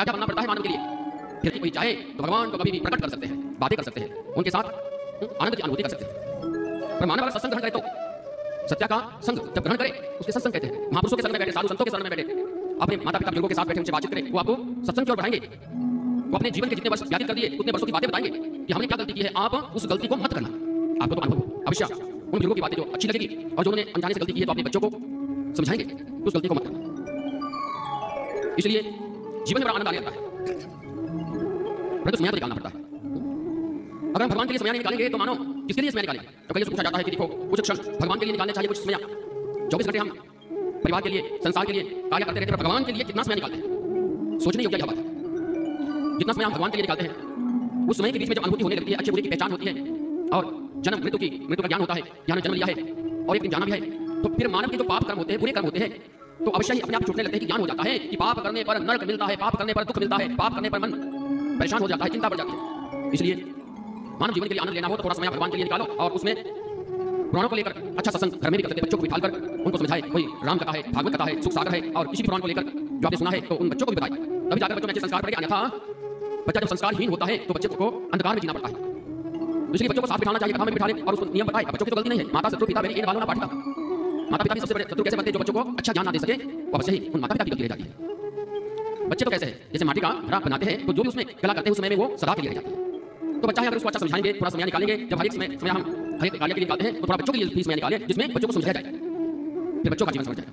क्या क्या बनना पड़ता है मानव के लिए। फिर कोई चाहे तो भगवान को कभी भी प्रकट कर सकते हैं, बातें कर सकते हैं, उनके साथ आनंद की अनुभूति कर सकते हैं। पर मानव अगर सत्संग ग्रहण करे तो सत्या का संग जब ग्रहण करे उसके सत्संग कहते हैं। महापुरुषों के संग में बैठे, साधु संतों के संग में बैठे, अपने माता पिता बुजुर्गों के साथ बैठे उनसे बातचीत करें, वो आपको सत्संग की ओर बढ़ाएंगे। वो अपने जीवन के जितने वर्ष व्यतीत कर दिए उतने वर्षों की बातें बताएंगे कि हमने क्या गलती की है, आप उस गलती को मत करना। आपको तो अनुभव अवश्य उन बुजुर्गों की बातें जो अच्छी लगेगी और जो उन्होंने अनजाने से गलती की है तो अपने बच्चों को समझाएंगे तो उस गलती को मत करना। इसलिए जीवन में बड़ा आनंद आने लगता है, परंतु समय तो निकालना पड़ता है। अगर हम भगवान के लिए समय नहीं निकालेंगे तो मानो किसके लिए समय निकालेंगे। तो कई पूछा जाता है कि देखो कुछ क्षण भगवान के लिए निकालने चाहिए, कुछ समय 24 घंटे हम परिवार के लिए, संसार के लिए कार्य करते रहते हैं, पर भगवान के लिए कितना समय निकालते हैं सोचने योग्य बात है। जितना समय हम भगवान के लिए निकालते हैं उस समय के बीच में जो अनुभूति होने लगती है, अच्छे बुरे की पहचान होती है और जन्म मृत्यु का ज्ञान होता है, यहाँ जन्म लिया है और एक दिन जाना भी है। तो फिर मानव के जो पाप कर्म होते हैं, बुरे कर्म होते हैं, तो अवश्य ही अपने आप छूटने लगते हैं कि ज्ञान हो जाता है कि पाप करने पर नरक मिलता है, पाप करने पर दुख मिलता है, पाप करने पर मन परेशान हो जाता है, चिंता बढ़ जाती है। इसलिए मानव जीवन के लिए आनंद लेना हो तो थोड़ा समय भगवान के लिए निकालो और उसमें पुराणों को लेकर अच्छा सत्संग घर में भी कर सकते हैं। बच्चों को बिठाकर उनको समझाए, कोई राम कथा है, भागवत कथा है, सुख सागर है और किसी भी पुराण को लेकर जो आपने सुना है तो उन बच्चों को भी बताए, तभी जाकर बच्चों में अच्छे संस्कार पड़ेंगे। अन्यथा बच्चा जब संस्कारहीन होता है तो बच्चे को अंधकार में जीना पड़ता है। इसलिए बच्चों को साथ बिठाना चाहिए, कथा में बिठा ले और उसको नियम बताए। बच्चों की तो गलती नहीं है, माता शत्रु पिता मेरे इन वालों ना पाठता। माता पिता भी सबसे बड़े शत्रु कैसे बनते हैं, जो बच्चों को अच्छा ज्ञान ना दे सके वो अवश्य ही उन माता पिता की गलती रह जाती है। बच्चे तो कैसे है, जैसे माटी का घड़ा बनाते हैं तो जो भी उसमें कला करते हैं उस समय में वो सदा के लिए रह जाती है। तो बच्चा है अगर उसको अच्छा समझाएंगे, थोड़ा समय निकालेंगे, जब हर एक समय हम हर एक कार्य के लिए निकालते हैं तो थोड़ा बच्चों के लिए भी समय निकालें जिसमें बच्चों को समझाया जाए, फिर बच्चों का जीवन समझ जाए।